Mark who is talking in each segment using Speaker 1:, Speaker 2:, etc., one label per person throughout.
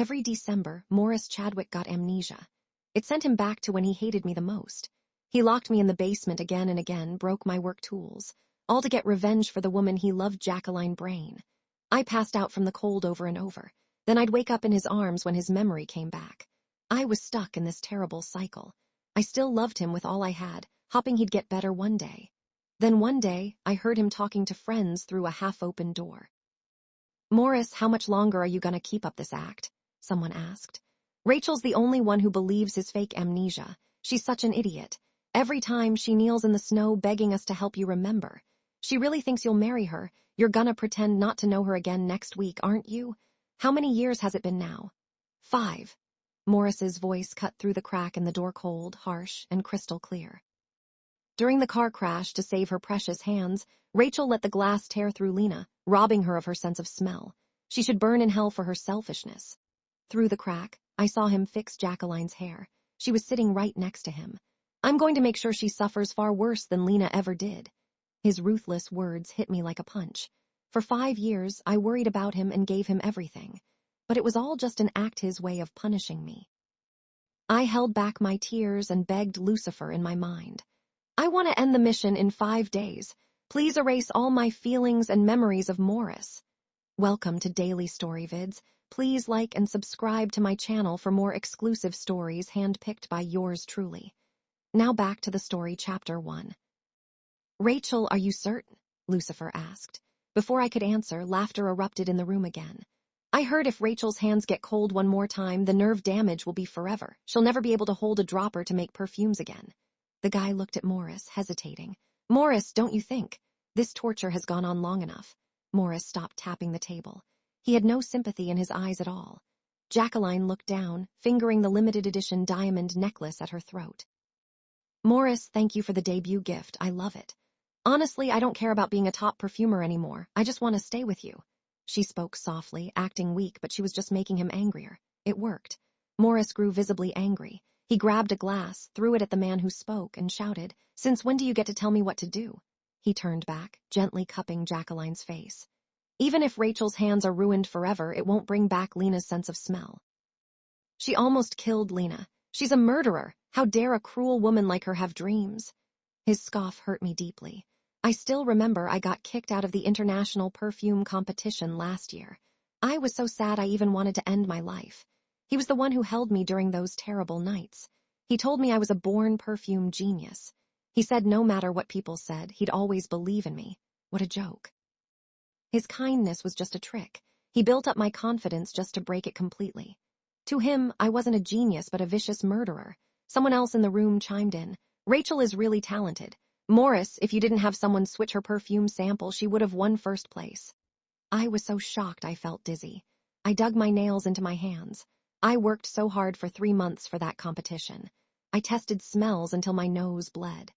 Speaker 1: Every December, Maurice Chadwick got amnesia. It sent him back to when he hated me the most. He locked me in the basement again and again, broke my work tools, all to get revenge for the woman he loved, Jacqueline Brain. I passed out from the cold over and over. Then I'd wake up in his arms when his memory came back. I was stuck in this terrible cycle. I still loved him with all I had, hoping he'd get better one day. Then one day, I heard him talking to friends through a half-open door. "Maurice, how much longer are you gonna keep up this act?" someone asked. "Rachel's the only one who believes his fake amnesia. She's such an idiot. Every time she kneels in the snow begging us to help you remember. She really thinks you'll marry her. You're gonna pretend not to know her again next week, aren't you? How many years has it been now?" 5. Maurice's voice cut through the crack in the door, cold, harsh, and crystal clear. During the car crash, to save her precious hands, Rachel let the glass tear through Lena, robbing her of her sense of smell. She should burn in hell for her selfishness. Through the crack, I saw him fix Jacqueline's hair. She was sitting right next to him. "I'm going to make sure she suffers far worse than Lena ever did." His ruthless words hit me like a punch. For 5 years, I worried about him and gave him everything. But it was all just an act, his way of punishing me. I held back my tears and begged Lucifer in my mind. "I want to end the mission in 5 days. Please erase all my feelings and memories of Maurice." Welcome to Daily Story Vids. Please like and subscribe to my channel for more exclusive stories handpicked by yours truly. Now back to the story, Chapter 1. "Rachel, are you certain?" Lucifer asked. Before I could answer, laughter erupted in the room again. "I heard if Rachel's hands get cold one more time, the nerve damage will be forever. She'll never be able to hold a dropper to make perfumes again." The guy looked at Maurice, hesitating. "Maurice, don't you think? This torture has gone on long enough." Maurice stopped tapping the table. He had no sympathy in his eyes at all. Jacqueline looked down, fingering the limited edition diamond necklace at her throat. "Maurice, thank you for the debut gift. I love it. Honestly, I don't care about being a top perfumer anymore. I just want to stay with you." She spoke softly, acting weak, but she was just making him angrier. It worked. Maurice grew visibly angry. He grabbed a glass, threw it at the man who spoke, and shouted, "Since when do you get to tell me what to do?" He turned back, gently cupping Jacqueline's face. "Even if Rachel's hands are ruined forever, it won't bring back Lena's sense of smell. She almost killed Lena. She's a murderer. How dare a cruel woman like her have dreams?" His scoff hurt me deeply. I still remember I got kicked out of the international perfume competition last year. I was so sad I even wanted to end my life. He was the one who held me during those terrible nights. He told me I was a born perfume genius. He said no matter what people said, he'd always believe in me. What a joke. His kindness was just a trick. He built up my confidence just to break it completely. To him, I wasn't a genius but a vicious murderer. Someone else in the room chimed in. "Rachel is really talented. Maurice, if you didn't have someone switch her perfume sample, she would have won first place." I was so shocked I felt dizzy. I dug my nails into my hands. I worked so hard for 3 months for that competition. I tested smells until my nose bled.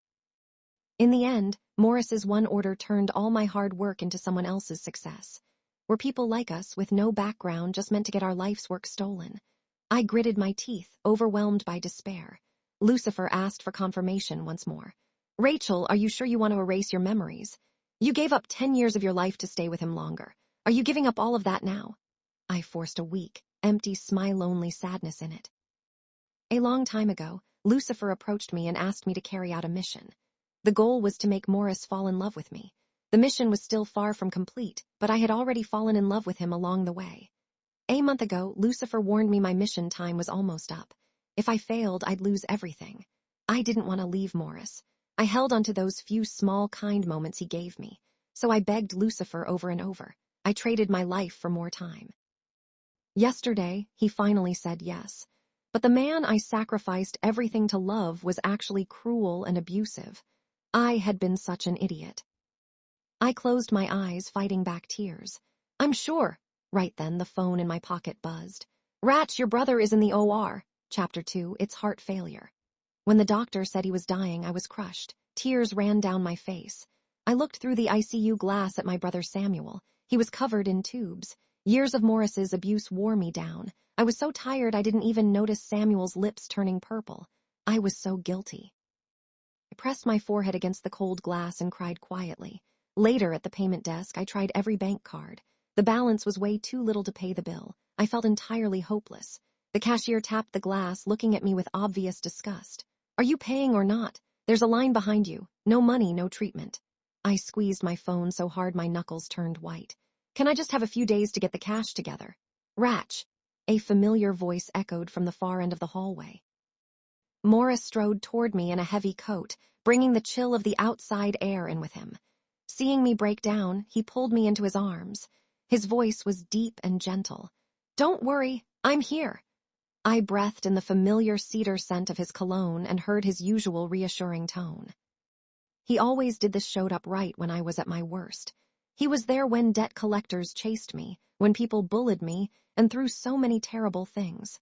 Speaker 1: In the end, Maurice's one order turned all my hard work into someone else's success. Were people like us, with no background, just meant to get our life's work stolen? I gritted my teeth, overwhelmed by despair. Lucifer asked for confirmation once more. "Rachel, are you sure you want to erase your memories? You gave up 10 years of your life to stay with him longer. Are you giving up all of that now?" I forced a weak, empty, smile-only sadness in it. A long time ago, Lucifer approached me and asked me to carry out a mission. The goal was to make Maurice fall in love with me. The mission was still far from complete, but I had already fallen in love with him along the way. A month ago, Lucifer warned me my mission time was almost up. If I failed, I'd lose everything. I didn't want to leave Maurice. I held onto those few small, kind moments he gave me. So I begged Lucifer over and over. I traded my life for more time. Yesterday, he finally said yes. But the man I sacrificed everything to love was actually cruel and abusive. I had been such an idiot. I closed my eyes, fighting back tears. "I'm sure." Right then, the phone in my pocket buzzed. "Ratch, your brother is in the OR. Chapter 2, it's heart failure." When the doctor said he was dying, I was crushed. Tears ran down my face. I looked through the ICU glass at my brother Samuel. He was covered in tubes. Years of Maurice's abuse wore me down. I was so tired I didn't even notice Samuel's lips turning purple. I was so guilty. I pressed my forehead against the cold glass and cried quietly. Later, at the payment desk, I tried every bank card. The balance was way too little to pay the bill. I felt entirely hopeless. The cashier tapped the glass, looking at me with obvious disgust. "Are you paying or not? There's a line behind you. No money, no treatment." I squeezed my phone so hard my knuckles turned white. "Can I just have a few days to get the cash together?" "Ratch," a familiar voice echoed from the far end of the hallway. Maurice strode toward me in a heavy coat, bringing the chill of the outside air in with him. Seeing me break down, he pulled me into his arms. His voice was deep and gentle. "Don't worry, I'm here." I breathed in the familiar cedar scent of his cologne and heard his usual reassuring tone. He always did this, showed up right when I was at my worst. He was there when debt collectors chased me, when people bullied me, and through so many terrible things.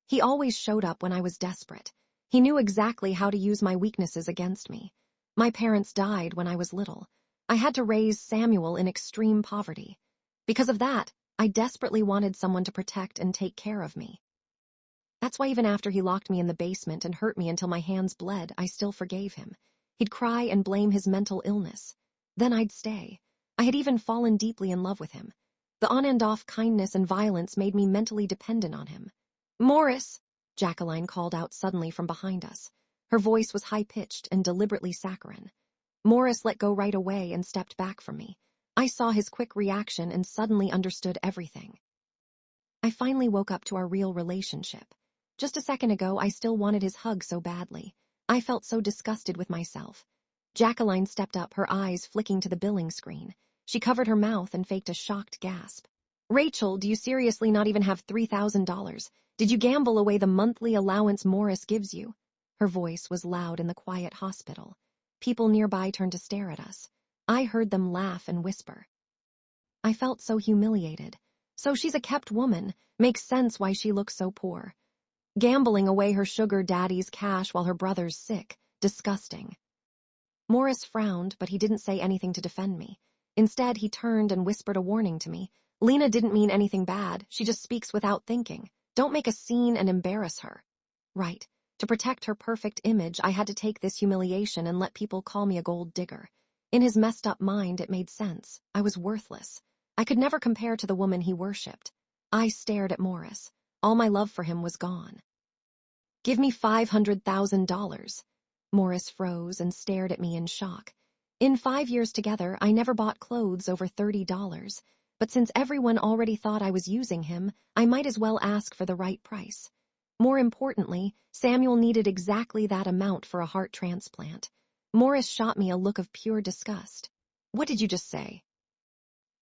Speaker 1: He always showed up when I was desperate. He knew exactly how to use my weaknesses against me. My parents died when I was little. I had to raise Samuel in extreme poverty. Because of that, I desperately wanted someone to protect and take care of me. That's why even after he locked me in the basement and hurt me until my hands bled, I still forgave him. He'd cry and blame his mental illness. Then I'd stay. I had even fallen deeply in love with him. The on-and-off kindness and violence made me mentally dependent on him. "Maurice!" Jacqueline called out suddenly from behind us. Her voice was high-pitched and deliberately saccharine. Maurice let go right away and stepped back from me. I saw his quick reaction and suddenly understood everything. I finally woke up to our real relationship. Just a second ago, I still wanted his hug so badly. I felt so disgusted with myself. Jacqueline stepped up, her eyes flicking to the billing screen. She covered her mouth and faked a shocked gasp. "Rachel, do you seriously not even have $3,000? Did you gamble away the monthly allowance Maurice gives you?" Her voice was loud in the quiet hospital. People nearby turned to stare at us. I heard them laugh and whisper. I felt so humiliated. So she's a kept woman. Makes sense why she looks so poor. Gambling away her sugar daddy's cash while her brother's sick. Disgusting. Maurice frowned, but he didn't say anything to defend me. Instead, he turned and whispered a warning to me. "Lena didn't mean anything bad. She just speaks without thinking. Don't make a scene and embarrass her." Right. To protect her perfect image, I had to take this humiliation and let people call me a gold digger. In his messed up mind, it made sense. I was worthless. I could never compare to the woman he worshipped. I stared at Maurice. All my love for him was gone. "Give me $500,000. Maurice froze and stared at me in shock. In 5 years together, I never bought clothes over $30. But since everyone already thought I was using him, I might as well ask for the right price. More importantly, Samuel needed exactly that amount for a heart transplant. Maurice shot me a look of pure disgust. "What did you just say?"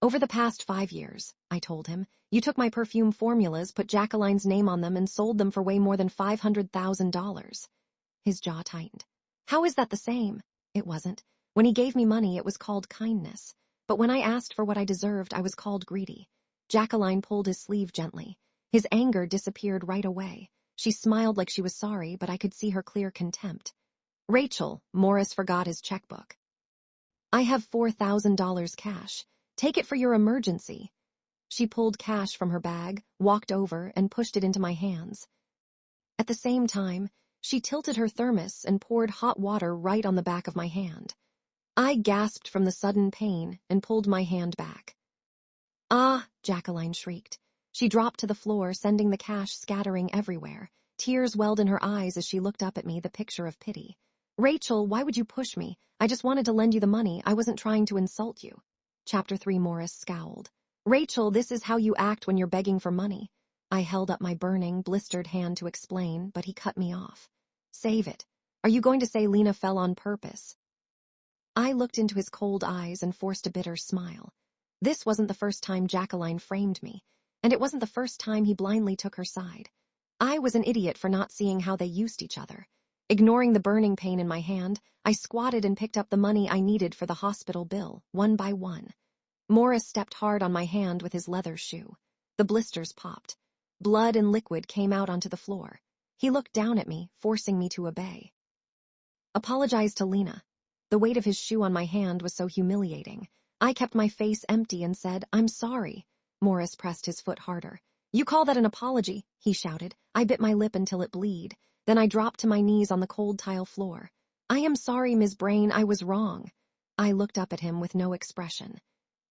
Speaker 1: "Over the past 5 years, I told him, you took my perfume formulas, put Jacqueline's name on them, and sold them for way more than $500,000. His jaw tightened. "How is that the same?" It wasn't. When he gave me money, it was called kindness. But when I asked for what I deserved, I was called greedy. Jacqueline pulled his sleeve gently. His anger disappeared right away. She smiled like she was sorry, but I could see her clear contempt. "Rachel," Maurice forgot his checkbook. "I have $4,000 cash. Take it for your emergency." She pulled cash from her bag, walked over, and pushed it into my hands. At the same time, she tilted her thermos and poured hot water right on the back of my hand. I gasped from the sudden pain and pulled my hand back. "Ah!" Jacqueline shrieked. She dropped to the floor, sending the cash scattering everywhere. Tears welled in her eyes as she looked up at me, the picture of pity. "Rachel, why would you push me? I just wanted to lend you the money. I wasn't trying to insult you." Chapter 3. Maurice scowled. "Rachel, this is how you act when you're begging for money." I held up my burning, blistered hand to explain, but he cut me off. "Save it. Are you going to say Lena fell on purpose?" I looked into his cold eyes and forced a bitter smile. This wasn't the first time Jacqueline framed me, and it wasn't the first time he blindly took her side. I was an idiot for not seeing how they used each other. Ignoring the burning pain in my hand, I squatted and picked up the money I needed for the hospital bill, one by one. Maurice stepped hard on my hand with his leather shoe. The blisters popped. Blood and liquid came out onto the floor. He looked down at me, forcing me to obey. "Apologize to Lena." The weight of his shoe on my hand was so humiliating. I kept my face empty and said, "I'm sorry." Maurice pressed his foot harder. "You call that an apology?" he shouted. I bit my lip until it bled. Then I dropped to my knees on the cold tile floor. "I am sorry, Ms. Brain, I was wrong." I looked up at him with no expression.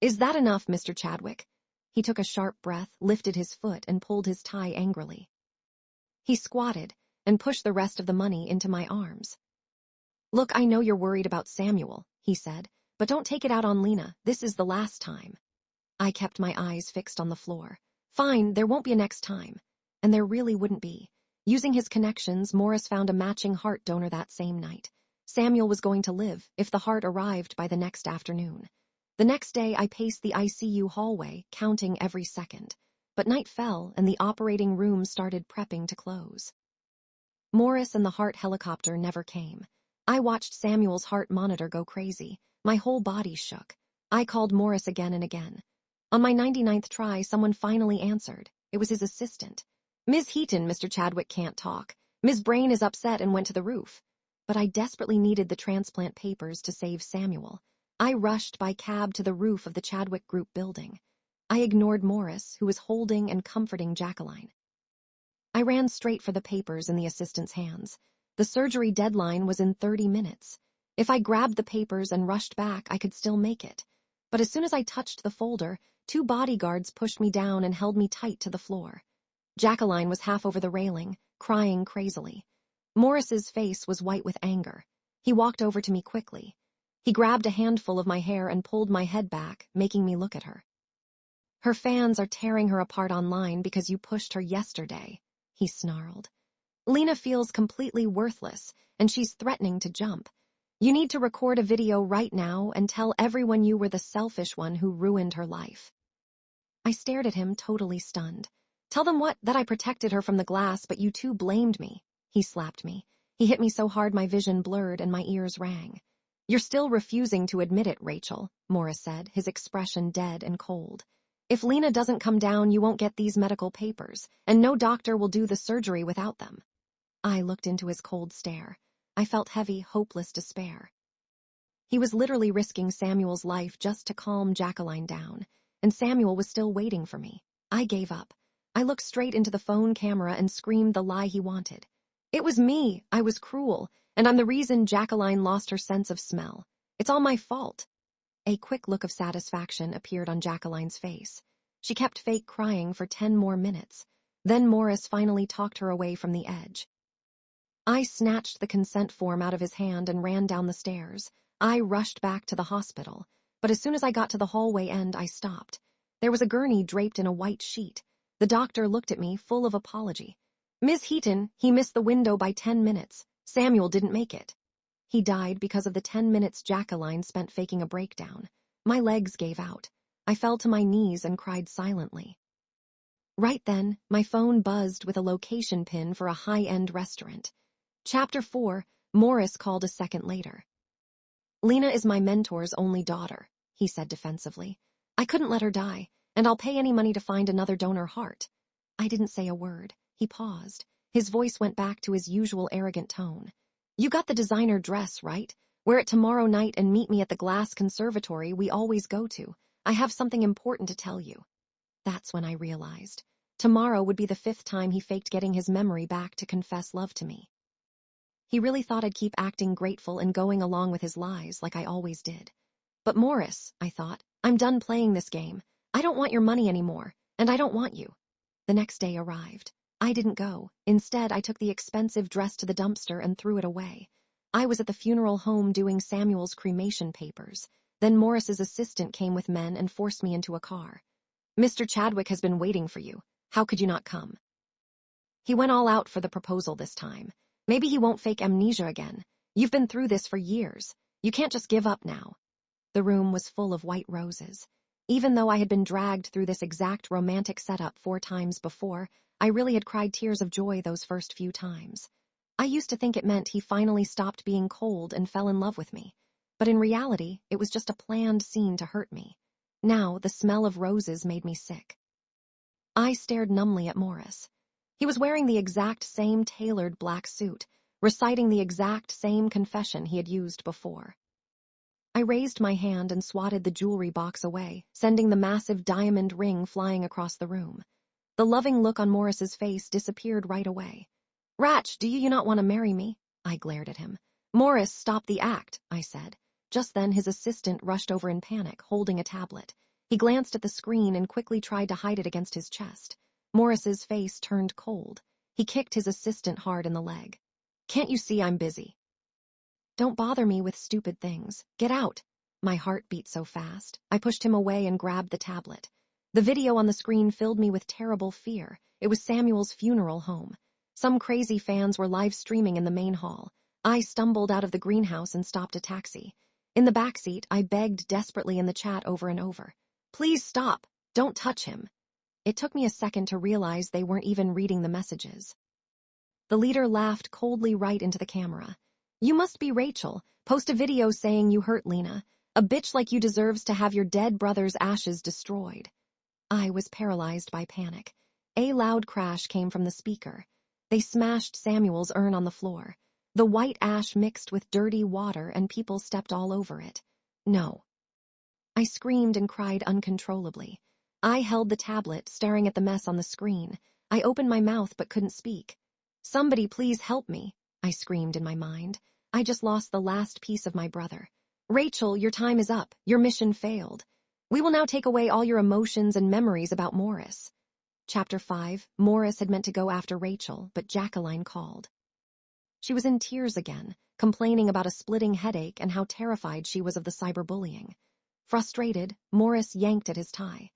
Speaker 1: "Is that enough, Mr. Chadwick?" He took a sharp breath, lifted his foot, and pulled his tie angrily. He squatted and pushed the rest of the money into my arms. "Look, I know you're worried about Samuel," he said, "but don't take it out on Lena. This is the last time." I kept my eyes fixed on the floor. Fine, there won't be a next time. And there really wouldn't be. Using his connections, Maurice found a matching heart donor that same night. Samuel was going to live if the heart arrived by the next afternoon. The next day, I paced the ICU hallway, counting every second. But night fell, and the operating room started prepping to close. Maurice and the heart helicopter never came. I watched Samuel's heart monitor go crazy. My whole body shook. I called Maurice again and again. On my 99th try, someone finally answered. It was his assistant. "Ms. Heaton, Mr. Chadwick can't talk. Ms. Brain is upset and went to the roof." But I desperately needed the transplant papers to save Samuel. I rushed by cab to the roof of the Chadwick Group building. I ignored Maurice, who was holding and comforting Jacqueline. I ran straight for the papers in the assistant's hands. The surgery deadline was in 30 minutes. If I grabbed the papers and rushed back, I could still make it. But as soon as I touched the folder, 2 bodyguards pushed me down and held me tight to the floor. Jacqueline was half over the railing, crying crazily. Maurice's face was white with anger. He walked over to me quickly. He grabbed a handful of my hair and pulled my head back, making me look at her. "Her fans are tearing her apart online because you pushed her yesterday," he snarled. "Lena feels completely worthless, and she's threatening to jump. You need to record a video right now and tell everyone you were the selfish one who ruined her life." I stared at him, totally stunned. "Tell them what? That I protected her from the glass, but you two blamed me." He slapped me. He hit me so hard my vision blurred and my ears rang. "You're still refusing to admit it, Rachel," Maurice said, his expression dead and cold. "If Lena doesn't come down, you won't get these medical papers, and no doctor will do the surgery without them." I looked into his cold stare. I felt heavy, hopeless despair. He was literally risking Samuel's life just to calm Jacqueline down, and Samuel was still waiting for me. I gave up. I looked straight into the phone camera and screamed the lie he wanted. "It was me. I was cruel, and I'm the reason Jacqueline lost her sense of smell. It's all my fault." A quick look of satisfaction appeared on Jacqueline's face. She kept fake crying for 10 more minutes. Then Maurice finally talked her away from the edge. I snatched the consent form out of his hand and ran down the stairs. I rushed back to the hospital, but as soon as I got to the hallway end, I stopped. There was a gurney draped in a white sheet. The doctor looked at me, full of apology. "Ms. Heaton, he missed the window by 10 minutes. Samuel didn't make it." He died because of the 10 minutes Jacqueline spent faking a breakdown. My legs gave out. I fell to my knees and cried silently. Right then, my phone buzzed with a location pin for a high-end restaurant. Chapter 4, Maurice called a second later. "Lena is my mentor's only daughter," he said defensively. "I couldn't let her die, and I'll pay any money to find another donor heart." I didn't say a word. He paused. His voice went back to his usual arrogant tone. "You got the designer dress, right? Wear it tomorrow night and meet me at the glass conservatory we always go to. I have something important to tell you." That's when I realized. Tomorrow would be the 5th time he faked getting his memory back to confess love to me. He really thought I'd keep acting grateful and going along with his lies like I always did. "But Maurice," I thought, "I'm done playing this game. I don't want your money anymore, and I don't want you." The next day arrived. I didn't go. Instead, I took the expensive dress to the dumpster and threw it away. I was at the funeral home doing Samuel's cremation papers. Then Maurice's assistant came with men and forced me into a car. "Mr. Chadwick has been waiting for you. How could you not come?" He went all out for the proposal this time. Maybe he won't fake amnesia again. You've been through this for years. You can't just give up now. The room was full of white roses. Even though I had been dragged through this exact romantic setup 4 times before, I really had cried tears of joy those first few times. I used to think it meant he finally stopped being cold and fell in love with me. But in reality, it was just a planned scene to hurt me. Now, the smell of roses made me sick. I stared numbly at Maurice. He was wearing the exact same tailored black suit, reciting the exact same confession he had used before. I raised my hand and swatted the jewelry box away, sending the massive diamond ring flying across the room. The loving look on Maurice's face disappeared right away. "Ratch, do you not want to marry me?" I glared at him. "Maurice, stop the act," I said. Just then his assistant rushed over in panic, holding a tablet. He glanced at the screen and quickly tried to hide it against his chest. Maurice's face turned cold. He kicked his assistant hard in the leg. "Can't you see I'm busy?" "Don't bother me with stupid things. Get out." My heart beat so fast. I pushed him away and grabbed the tablet. The video on the screen filled me with terrible fear. It was Samuel's funeral home. Some crazy fans were live streaming in the main hall. I stumbled out of the greenhouse and stopped a taxi. In the backseat, I begged desperately in the chat over and over. "Please stop. Don't touch him." It took me a second to realize they weren't even reading the messages. The leader laughed coldly right into the camera. "You must be Rachel. Post a video saying you hurt Lena. A bitch like you deserves to have your dead brother's ashes destroyed." I was paralyzed by panic. A loud crash came from the speaker. They smashed Samuel's urn on the floor. The white ash mixed with dirty water and people stepped all over it. No. I screamed and cried uncontrollably. I held the tablet, staring at the mess on the screen. I opened my mouth but couldn't speak. "Somebody please help me," I screamed in my mind. I just lost the last piece of my brother. "Rachel, your time is up. Your mission failed. We will now take away all your emotions and memories about Maurice." Chapter 5. Maurice had meant to go after Rachel, but Jacqueline called. She was in tears again, complaining about a splitting headache and how terrified she was of the cyberbullying. Frustrated, Maurice yanked at his tie.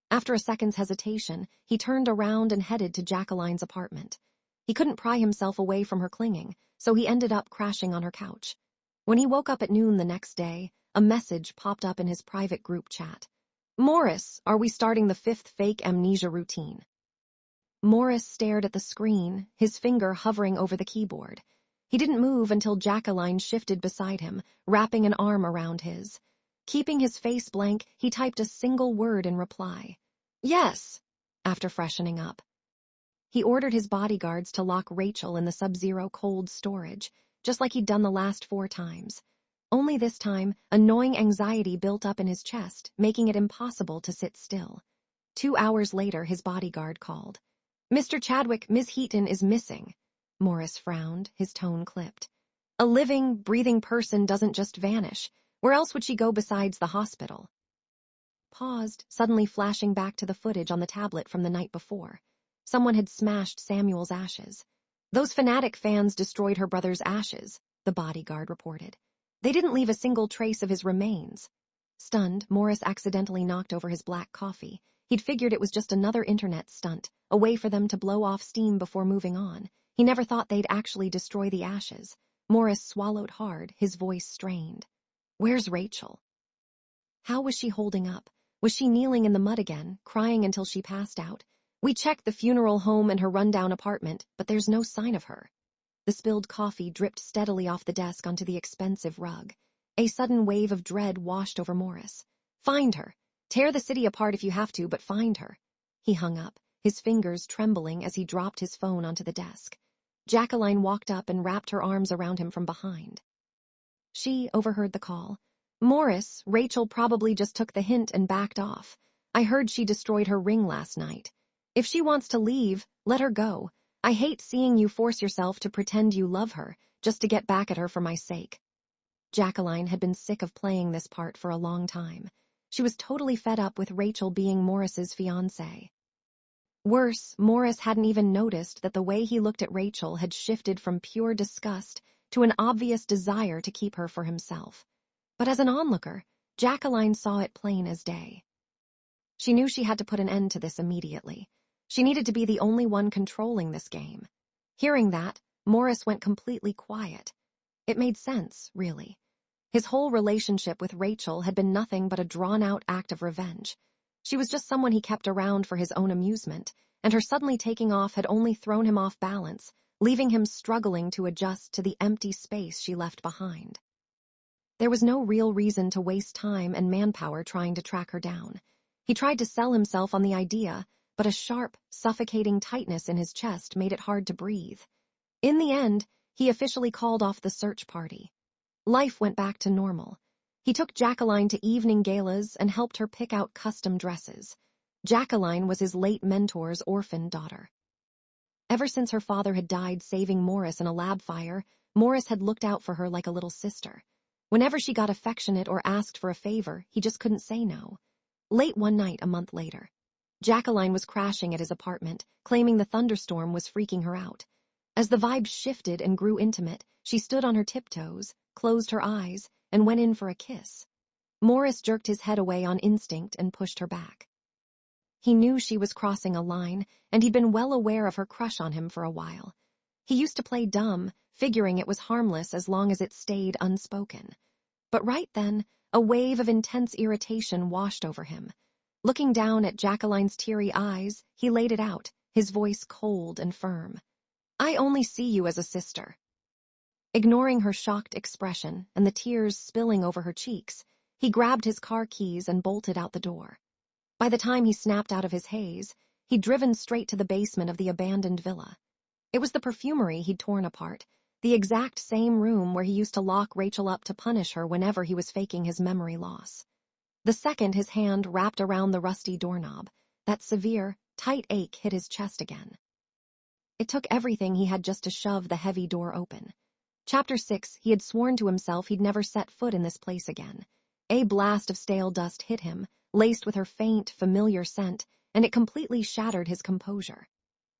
Speaker 1: After a second's hesitation, he turned around and headed to Jacqueline's apartment. He couldn't pry himself away from her clinging, so he ended up crashing on her couch. When he woke up at noon the next day, a message popped up in his private group chat. "Maurice, are we starting the 5th fake amnesia routine?" Maurice stared at the screen, his finger hovering over the keyboard. He didn't move until Jacqueline shifted beside him, wrapping an arm around his. Keeping his face blank, he typed a single word in reply. "Yes," after freshening up. He ordered his bodyguards to lock Rachel in the sub-zero cold storage, just like he'd done the last 4 times. Only this time, annoying anxiety built up in his chest, making it impossible to sit still. 2 hours later, his bodyguard called. "Mr. Chadwick, Ms. Heaton is missing." Maurice frowned, his tone clipped. "A living, breathing person doesn't just vanish. Where else would she go besides the hospital?" Paused, suddenly flashing back to the footage on the tablet from the night before. Someone had smashed Samuel's ashes. "Those fanatic fans destroyed her brother's ashes," the bodyguard reported. "They didn't leave a single trace of his remains." Stunned, Maurice accidentally knocked over his black coffee. He'd figured it was just another internet stunt, a way for them to blow off steam before moving on. He never thought they'd actually destroy the ashes. Maurice swallowed hard, his voice strained. "Where's Rachel?" How was she holding up? Was she kneeling in the mud again, crying until she passed out? "We checked the funeral home and her rundown apartment, but there's no sign of her." The spilled coffee dripped steadily off the desk onto the expensive rug. A sudden wave of dread washed over Maurice. "Find her. Tear the city apart if you have to, but find her." He hung up, his fingers trembling as he dropped his phone onto the desk. Jacqueline walked up and wrapped her arms around him from behind. She overheard the call. "Maurice, Rachel probably just took the hint and backed off. I heard she destroyed her ring last night. If she wants to leave, let her go. I hate seeing you force yourself to pretend you love her, just to get back at her for my sake." Jacqueline had been sick of playing this part for a long time. She was totally fed up with Rachel being Maurice's fiancée. Worse, Maurice hadn't even noticed that the way he looked at Rachel had shifted from pure disgust to an obvious desire to keep her for himself. But as an onlooker, Jacqueline saw it plain as day. She knew she had to put an end to this immediately. She needed to be the only one controlling this game. Hearing that, Maurice went completely quiet. It made sense, really. His whole relationship with Rachel had been nothing but a drawn-out act of revenge. She was just someone he kept around for his own amusement, and her suddenly taking off had only thrown him off balance, leaving him struggling to adjust to the empty space she left behind. There was no real reason to waste time and manpower trying to track her down. He tried to sell himself on the idea, but a sharp, suffocating tightness in his chest made it hard to breathe. In the end, he officially called off the search party. Life went back to normal. He took Jacqueline to evening galas and helped her pick out custom dresses. Jacqueline was his late mentor's orphan daughter. Ever since her father had died saving Maurice in a lab fire, Maurice had looked out for her like a little sister. Whenever she got affectionate or asked for a favor, he just couldn't say no. Late one night a month later, Jacqueline was crashing at his apartment, claiming the thunderstorm was freaking her out. As the vibe shifted and grew intimate, she stood on her tiptoes, closed her eyes, and went in for a kiss. Maurice jerked his head away on instinct and pushed her back. He knew she was crossing a line, and he'd been well aware of her crush on him for a while. He used to play dumb, figuring it was harmless as long as it stayed unspoken. But right then, a wave of intense irritation washed over him. Looking down at Jacqueline's teary eyes, he laid it out, his voice cold and firm. "I only see you as a sister." Ignoring her shocked expression and the tears spilling over her cheeks, he grabbed his car keys and bolted out the door. By the time he snapped out of his haze, he'd driven straight to the basement of the abandoned villa. It was the perfumery he'd torn apart, the exact same room where he used to lock Rachel up to punish her whenever he was faking his memory loss. The second his hand wrapped around the rusty doorknob, that severe, tight ache hit his chest again. It took everything he had just to shove the heavy door open. Chapter 6, he had sworn to himself he'd never set foot in this place again. A blast of stale dust hit him, laced with her faint, familiar scent, and it completely shattered his composure.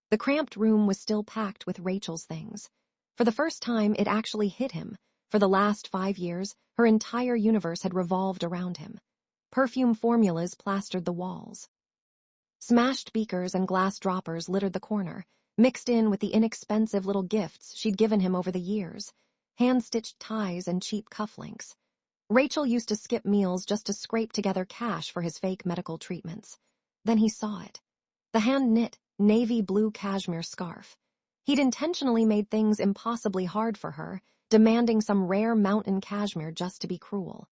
Speaker 1: The cramped room was still packed with Rachel's things. For the first time, it actually hit him. For the last 5 years, her entire universe had revolved around him. Perfume formulas plastered the walls. Smashed beakers and glass droppers littered the corner, mixed in with the inexpensive little gifts she'd given him over the years, hand-stitched ties and cheap cufflinks. Rachel used to skip meals just to scrape together cash for his fake medical treatments. Then he saw it. The hand-knit, navy blue cashmere scarf. He'd intentionally made things impossibly hard for her, demanding some rare mountain cashmere just to be cruel.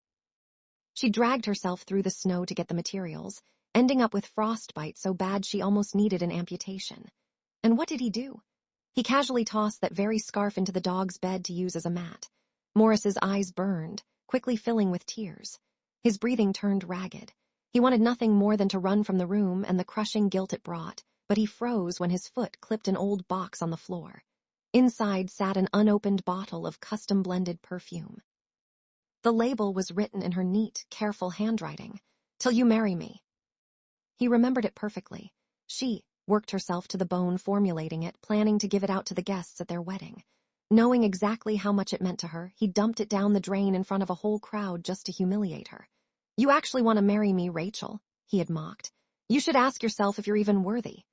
Speaker 1: She dragged herself through the snow to get the materials, ending up with frostbite so bad she almost needed an amputation. And what did he do? He casually tossed that very scarf into the dog's bed to use as a mat. Maurice's eyes burned, quickly filling with tears. His breathing turned ragged. He wanted nothing more than to run from the room and the crushing guilt it brought, but he froze when his foot clipped an old box on the floor. Inside sat an unopened bottle of custom-blended perfume. The label was written in her neat, careful handwriting, "Till you marry me." He remembered it perfectly. She worked herself to the bone formulating it, planning to give it out to the guests at their wedding. Knowing exactly how much it meant to her, he dumped it down the drain in front of a whole crowd just to humiliate her. "You actually want to marry me, Rachel?" he had mocked. "You should ask yourself if you're even worthy."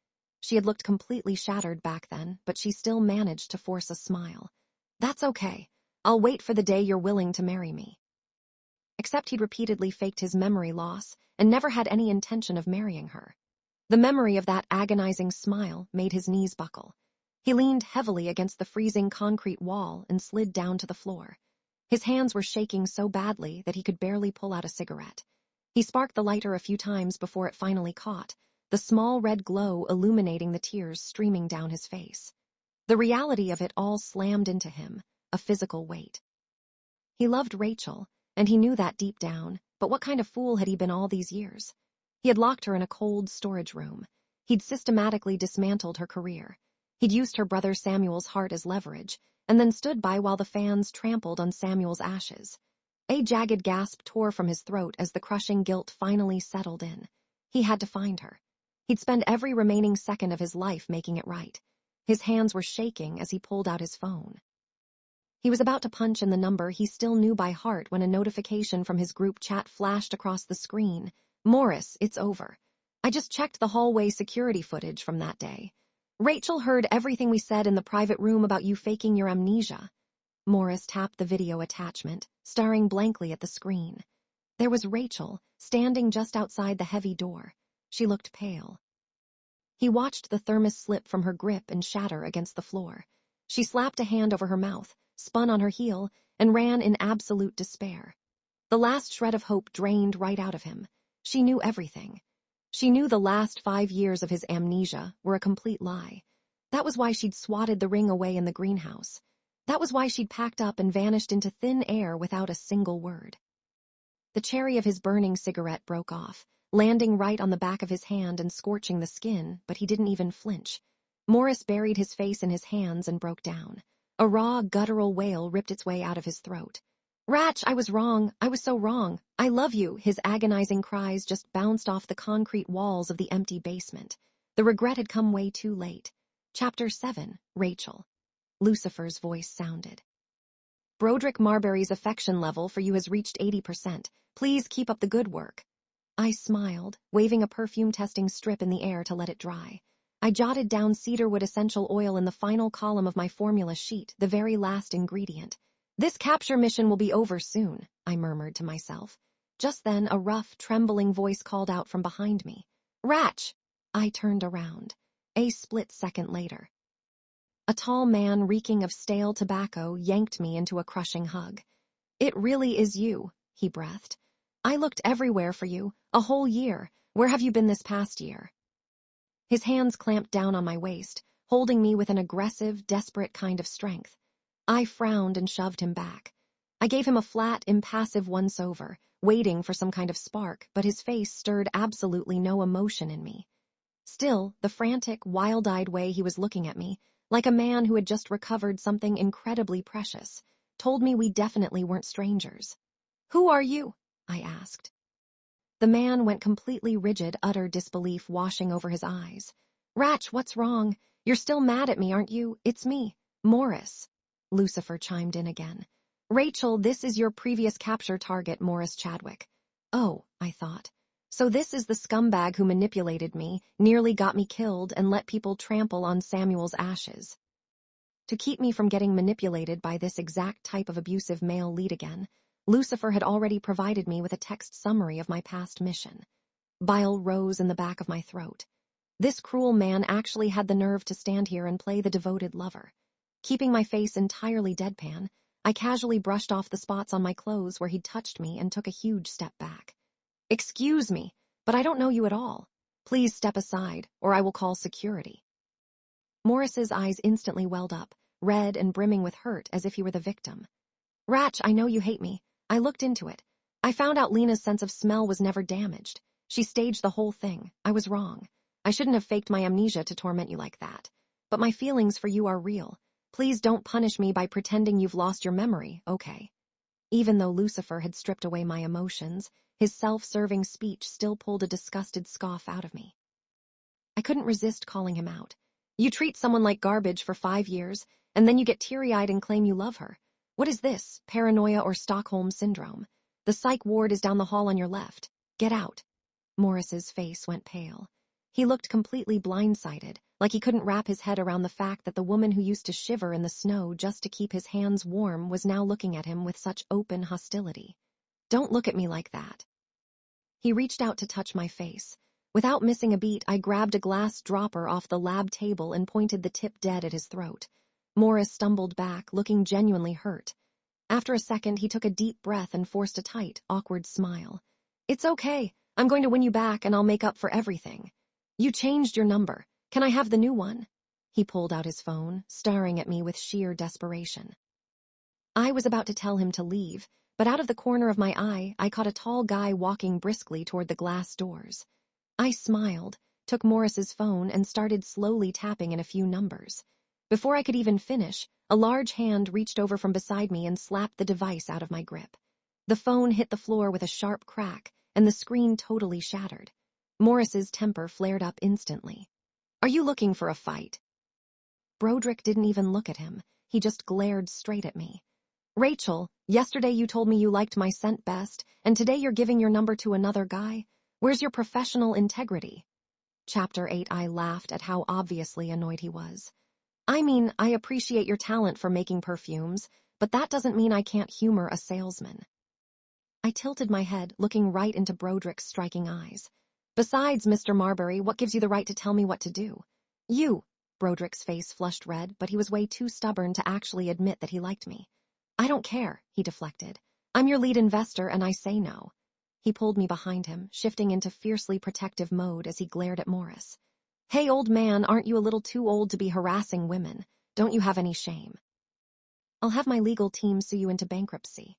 Speaker 1: She had looked completely shattered back then, but she still managed to force a smile. "That's okay. I'll wait for the day you're willing to marry me." Except he'd repeatedly faked his memory loss and never had any intention of marrying her. The memory of that agonizing smile made his knees buckle. He leaned heavily against the freezing concrete wall and slid down to the floor. His hands were shaking so badly that he could barely pull out a cigarette. He sparked the lighter a few times before it finally caught, the small red glow illuminating the tears streaming down his face. The reality of it all slammed into him, a physical weight. He loved Rachel, and he knew that deep down, but what kind of fool had he been all these years? He had locked her in a cold storage room. He'd systematically dismantled her career. He'd used her brother Samuel's heart as leverage, and then stood by while the fans trampled on Samuel's ashes. A jagged gasp tore from his throat as the crushing guilt finally settled in. He had to find her. He'd spend every remaining second of his life making it right. His hands were shaking as he pulled out his phone. He was about to punch in the number he still knew by heart when a notification from his group chat flashed across the screen. "Maurice, it's over. I just checked the hallway security footage from that day. Rachel heard everything we said in the private room about you faking your amnesia." Maurice tapped the video attachment, staring blankly at the screen. There was Rachel, standing just outside the heavy door. She looked pale. He watched the thermos slip from her grip and shatter against the floor. She slapped a hand over her mouth, spun on her heel, and ran in absolute despair. The last shred of hope drained right out of him. She knew everything. She knew the last 5 years of his amnesia were a complete lie. That was why she'd swatted the ring away in the greenhouse. That was why she'd packed up and vanished into thin air without a single word. The cherry of his burning cigarette broke off, landing right on the back of his hand and scorching the skin, but he didn't even flinch. Maurice buried his face in his hands and broke down. A raw, guttural wail ripped its way out of his throat. Ratch, I was wrong. I was so wrong. I love you. His agonizing cries just bounced off the concrete walls of the empty basement. The regret had come way too late. Chapter 7, Rachel. Lucifer's voice sounded. Broderick Marbury's affection level for you has reached 80%. Please keep up the good work. I smiled, waving a perfume-testing strip in the air to let it dry. I jotted down cedarwood essential oil in the final column of my formula sheet, the very last ingredient. This capture mission will be over soon, I murmured to myself. Just then, a rough, trembling voice called out from behind me. Ratch! I turned around. A split second later. A tall man reeking of stale tobacco yanked me into a crushing hug. It really is you, he breathed. I looked everywhere for you, a whole year. Where have you been this past year? His hands clamped down on my waist, holding me with an aggressive, desperate kind of strength. I frowned and shoved him back. I gave him a flat, impassive once-over, waiting for some kind of spark, but his face stirred absolutely no emotion in me. Still, the frantic, wild-eyed way he was looking at me, like a man who had just recovered something incredibly precious, told me we definitely weren't strangers. Who are you? I asked. The man went completely rigid, utter disbelief washing over his eyes. Ratch, what's wrong? You're still mad at me, aren't you? It's me, Maurice. Lucifer chimed in again. Rachel, this is your previous capture target, Maurice Chadwick. Oh, I thought. So this is the scumbag who manipulated me, nearly got me killed, and let people trample on Samuel's ashes. To keep me from getting manipulated by this exact type of abusive male lead again, Lucifer had already provided me with a text summary of my past mission. Bile rose in the back of my throat. This cruel man actually had the nerve to stand here and play the devoted lover. Keeping my face entirely deadpan, I casually brushed off the spots on my clothes where he'd touched me and took a huge step back. Excuse me, but I don't know you at all. Please step aside, or I will call security. Maurice's eyes instantly welled up, red and brimming with hurt as if he were the victim. Ratch, I know you hate me. I looked into it. I found out Lena's sense of smell was never damaged. She staged the whole thing. I was wrong. I shouldn't have faked my amnesia to torment you like that. But my feelings for you are real. Please don't punish me by pretending you've lost your memory, okay? Even though Lucifer had stripped away my emotions, his self-serving speech still pulled a disgusted scoff out of me. I couldn't resist calling him out. You treat someone like garbage for 5 years, and then you get teary-eyed and claim you love her. What is this, paranoia or Stockholm Syndrome? The psych ward is down the hall on your left. Get out. Maurice's face went pale. He looked completely blindsided, like he couldn't wrap his head around the fact that the woman who used to shiver in the snow just to keep his hands warm was now looking at him with such open hostility. Don't look at me like that. He reached out to touch my face. Without missing a beat, I grabbed a glass dropper off the lab table and pointed the tip dead at his throat. Maurice stumbled back, looking genuinely hurt. After a second, he took a deep breath and forced a tight, awkward smile. It's okay. I'm going to win you back and I'll make up for everything. You changed your number. Can I have the new one? He pulled out his phone, staring at me with sheer desperation. I was about to tell him to leave, but out of the corner of my eye, I caught a tall guy walking briskly toward the glass doors. I smiled, took Maurice's phone, and started slowly tapping in a few numbers. Before I could even finish, a large hand reached over from beside me and slapped the device out of my grip. The phone hit the floor with a sharp crack, and the screen totally shattered. Maurice's temper flared up instantly. Are you looking for a fight? Broderick didn't even look at him. He just glared straight at me. Rachel, yesterday you told me you liked my scent best, and today you're giving your number to another guy? Where's your professional integrity? Chapter 8. I laughed at how obviously annoyed he was. I mean, I appreciate your talent for making perfumes, but that doesn't mean I can't humor a salesman. I tilted my head, looking right into Broderick's striking eyes. Besides, Mr. Marbury, what gives you the right to tell me what to do? You. Broderick's face flushed red, but he was way too stubborn to actually admit that he liked me. I don't care, he deflected. I'm your lead investor, and I say no. He pulled me behind him, shifting into fiercely protective mode as he glared at Maurice. Hey, old man, aren't you a little too old to be harassing women? Don't you have any shame? I'll have my legal team sue you into bankruptcy.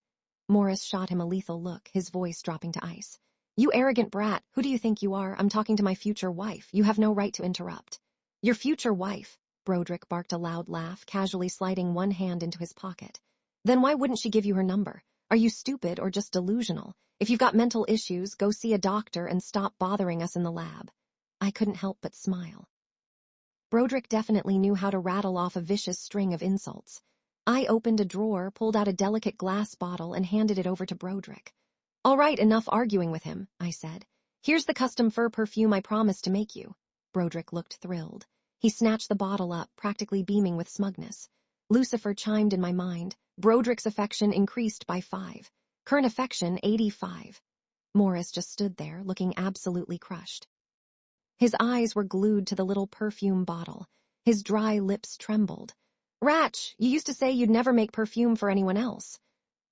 Speaker 1: Maurice shot him a lethal look, his voice dropping to ice. You arrogant brat, who do you think you are? I'm talking to my future wife. You have no right to interrupt. Your future wife? Broderick barked a loud laugh, casually sliding one hand into his pocket. Then why wouldn't she give you her number? Are you stupid or just delusional? If you've got mental issues, go see a doctor and stop bothering us in the lab. I couldn't help but smile. Broderick definitely knew how to rattle off a vicious string of insults. I opened a drawer, pulled out a delicate glass bottle, and handed it over to Broderick. All right, enough arguing with him, I said. Here's the custom fur perfume I promised to make you. Broderick looked thrilled. He snatched the bottle up, practically beaming with smugness. Lucifer chimed in my mind. Broderick's affection increased by 5. Current affection, 85. Maurice just stood there, looking absolutely crushed. His eyes were glued to the little perfume bottle. His dry lips trembled. Ratch, you used to say you'd never make perfume for anyone else.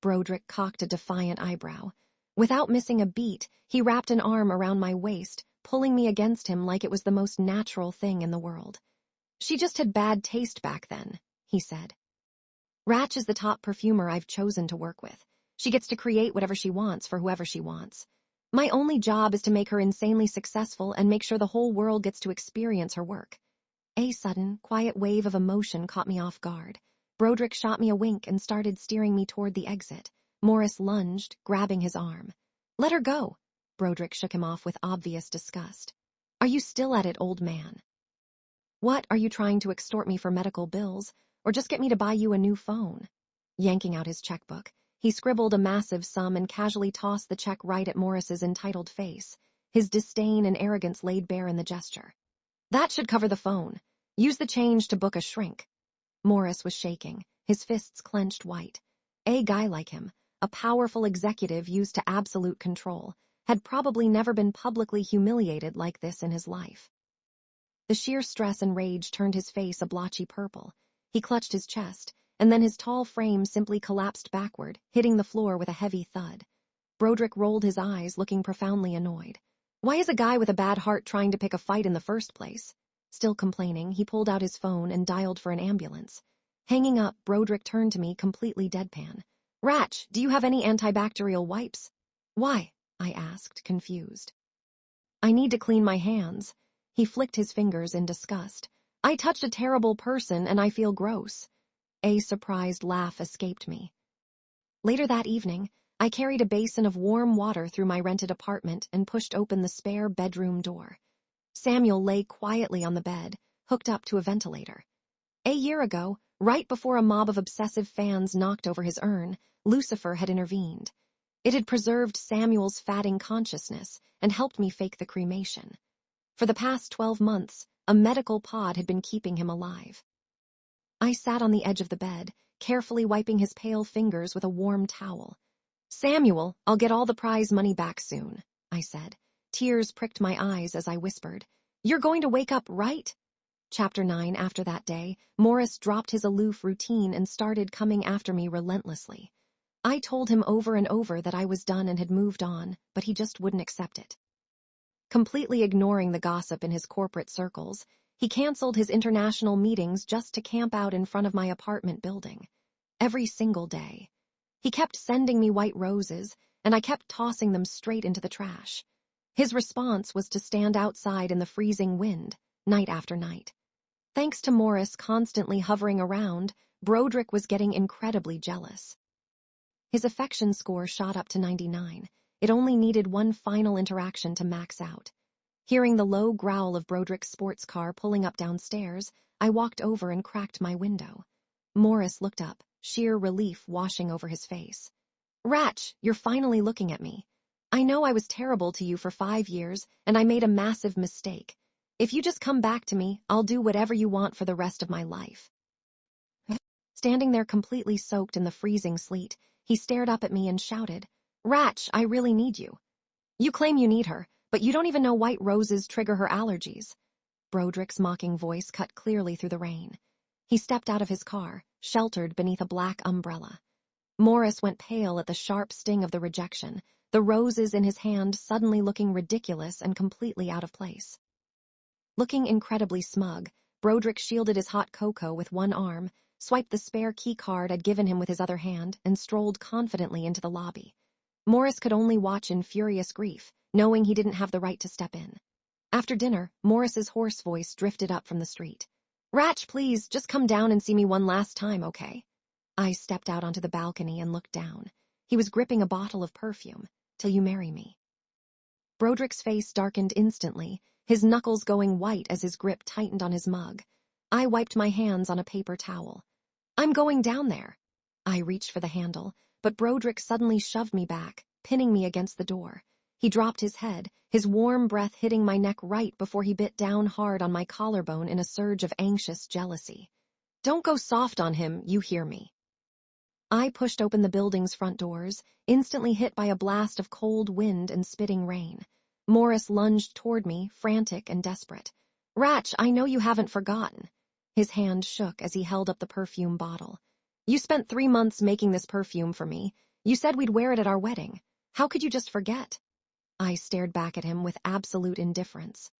Speaker 1: Broderick cocked a defiant eyebrow. Without missing a beat, he wrapped an arm around my waist, pulling me against him like it was the most natural thing in the world. She just had bad taste back then, he said. Ratch is the top perfumer I've chosen to work with. She gets to create whatever she wants for whoever she wants. My only job is to make her insanely successful and make sure the whole world gets to experience her work. A sudden, quiet wave of emotion caught me off guard. Broderick shot me a wink and started steering me toward the exit. Maurice lunged, grabbing his arm. Let her go. Broderick shook him off with obvious disgust. Are you still at it, old man? What, are you trying to extort me for medical bills, or just get me to buy you a new phone? Yanking out his checkbook, he scribbled a massive sum and casually tossed the check right at Maurice's entitled face, his disdain and arrogance laid bare in the gesture. That should cover the phone. Use the change to book a shrink. Maurice was shaking, his fists clenched white. A guy like him, a powerful executive used to absolute control, had probably never been publicly humiliated like this in his life. The sheer stress and rage turned his face a blotchy purple. He clutched his chest, and then his tall frame simply collapsed backward, hitting the floor with a heavy thud. Broderick rolled his eyes, looking profoundly annoyed. Why is a guy with a bad heart trying to pick a fight in the first place? Still complaining, he pulled out his phone and dialed for an ambulance. Hanging up, Broderick turned to me, completely deadpan. Ratch, do you have any antibacterial wipes? Why? I asked, confused. I need to clean my hands. He flicked his fingers in disgust. I touched a terrible person and I feel gross. A surprised laugh escaped me. Later that evening, I carried a basin of warm water through my rented apartment and pushed open the spare bedroom door. Samuel lay quietly on the bed, hooked up to a ventilator. A year ago, right before a mob of obsessive fans knocked over his urn, Lucifer had intervened. It had preserved Samuel's fatting consciousness and helped me fake the cremation. For the past 12 months, a medical pod had been keeping him alive. I sat on the edge of the bed, carefully wiping his pale fingers with a warm towel. Samuel, I'll get all the prize money back soon, I said. Tears pricked my eyes as I whispered, You're going to wake up, right? Chapter 9. After that day, Maurice dropped his aloof routine and started coming after me relentlessly. I told him over and over that I was done and had moved on, but he just wouldn't accept it. Completely ignoring the gossip in his corporate circles, he canceled his international meetings just to camp out in front of my apartment building. Every single day. He kept sending me white roses, and I kept tossing them straight into the trash. His response was to stand outside in the freezing wind, night after night. Thanks to Maurice constantly hovering around, Broderick was getting incredibly jealous. His affection score shot up to 99. It only needed one final interaction to max out. Hearing the low growl of Broderick's sports car pulling up downstairs, I walked over and cracked my window. Maurice looked up, sheer relief washing over his face. Ratch, you're finally looking at me. I know I was terrible to you for 5 years, and I made a massive mistake. If you just come back to me, I'll do whatever you want for the rest of my life. Standing there completely soaked in the freezing sleet, he stared up at me and shouted, Ratch, I really need you. You claim you need her, but you don't even know white roses trigger her allergies. Broderick's mocking voice cut clearly through the rain. He stepped out of his car, sheltered beneath a black umbrella. Maurice went pale at the sharp sting of the rejection, the roses in his hand suddenly looking ridiculous and completely out of place. Looking incredibly smug, Broderick shielded his hot cocoa with one arm, swiped the spare key card I'd given him with his other hand, and strolled confidently into the lobby. Maurice could only watch in furious grief, knowing he didn't have the right to step in. After dinner, Maurice's hoarse voice drifted up from the street. Ratch, please, just come down and see me one last time, okay? I stepped out onto the balcony and looked down. He was gripping a bottle of perfume. Till you marry me. Broderick's face darkened instantly, his knuckles going white as his grip tightened on his mug. I wiped my hands on a paper towel. I'm going down there. I reached for the handle, but Broderick suddenly shoved me back, pinning me against the door. He dropped his head, his warm breath hitting my neck right before he bit down hard on my collarbone in a surge of anxious jealousy. Don't go soft on him, you hear me. I pushed open the building's front doors, instantly hit by a blast of cold wind and spitting rain. Maurice lunged toward me, frantic and desperate. Ratch, I know you haven't forgotten. His hand shook as he held up the perfume bottle. You spent 3 months making this perfume for me. You said we'd wear it at our wedding. How could you just forget? I stared back at him with absolute indifference.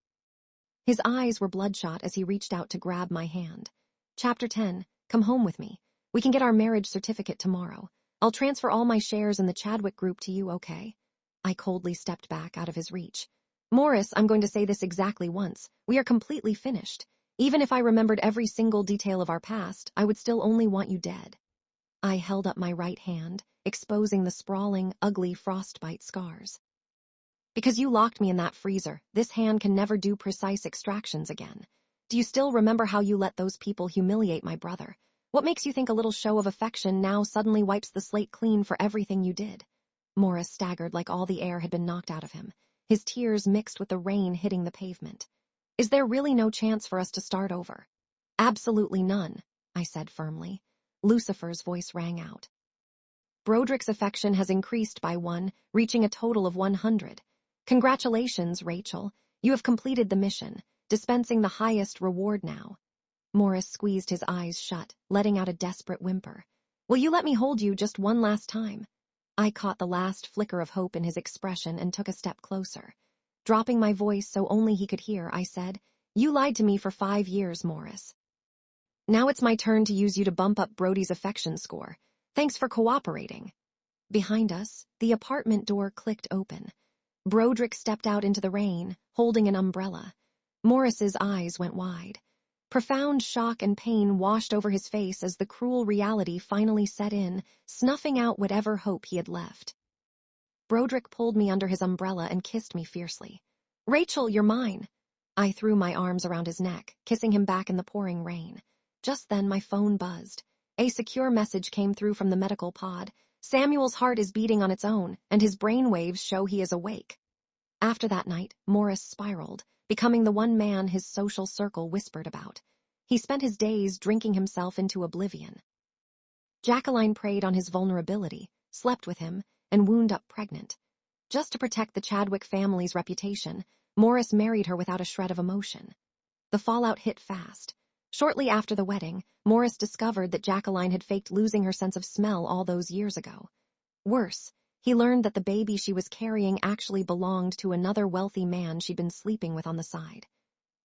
Speaker 1: His eyes were bloodshot as he reached out to grab my hand. Chapter 10, come home with me. We can get our marriage certificate tomorrow. I'll transfer all my shares in the Chadwick group to you, okay? I coldly stepped back out of his reach. Maurice, I'm going to say this exactly once. We are completely finished. Even if I remembered every single detail of our past, I would still only want you dead. I held up my right hand, exposing the sprawling, ugly frostbite scars. Because you locked me in that freezer, this hand can never do precise extractions again. Do you still remember how you let those people humiliate my brother? What makes you think a little show of affection now suddenly wipes the slate clean for everything you did? Maurice staggered like all the air had been knocked out of him, his tears mixed with the rain hitting the pavement. Is there really no chance for us to start over? Absolutely none, I said firmly. Lucifer's voice rang out. Broderick's affection has increased by 1, reaching a total of 100. Congratulations, Rachel. You have completed the mission, dispensing the highest reward now. Maurice squeezed his eyes shut, letting out a desperate whimper. Will you let me hold you just one last time? I caught the last flicker of hope in his expression and took a step closer. Dropping my voice so only he could hear, I said, You lied to me for 5 years, Maurice. Now it's my turn to use you to bump up Brody's affection score. Thanks for cooperating. Behind us, the apartment door clicked open. Broderick stepped out into the rain, holding an umbrella. Maurice's eyes went wide. Profound shock and pain washed over his face as the cruel reality finally set in, snuffing out whatever hope he had left. Broderick pulled me under his umbrella and kissed me fiercely. Rachel, you're mine. I threw my arms around his neck, kissing him back in the pouring rain. Just then my phone buzzed. A secure message came through from the medical pod. Samuel's heart is beating on its own, and his brain waves show he is awake. After that night, Maurice spiraled, becoming the one man his social circle whispered about. He spent his days drinking himself into oblivion. Jacqueline preyed on his vulnerability, slept with him, and wound up pregnant. Just to protect the Chadwick family's reputation, Maurice married her without a shred of emotion. The fallout hit fast. Shortly after the wedding, Maurice discovered that Jacqueline had faked losing her sense of smell all those years ago. Worse, he learned that the baby she was carrying actually belonged to another wealthy man she'd been sleeping with on the side.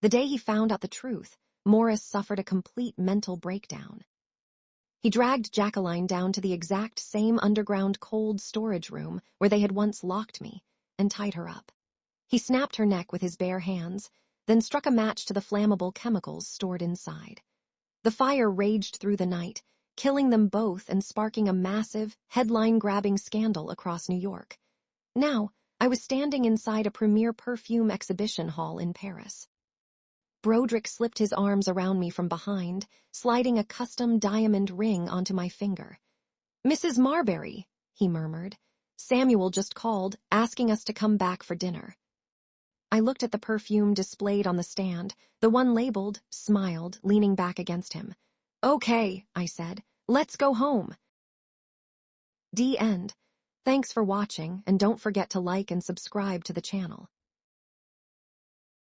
Speaker 1: The day he found out the truth, Maurice suffered a complete mental breakdown. He dragged Jacqueline down to the exact same underground cold storage room where they had once locked me, and tied her up. He snapped her neck with his bare hands, then struck a match to the flammable chemicals stored inside. The fire raged through the night, killing them both and sparking a massive, headline-grabbing scandal across New York. Now, I was standing inside a premier perfume exhibition hall in Paris. Broderick slipped his arms around me from behind, sliding a custom diamond ring onto my finger. Mrs. Marbury, he murmured. Samuel just called, asking us to come back for dinner. I looked at the perfume displayed on the stand, the one labeled, smiled, leaning back against him. Okay, I said. Let's go home. The end. Thanks for watching, and don't forget to like and subscribe to the channel.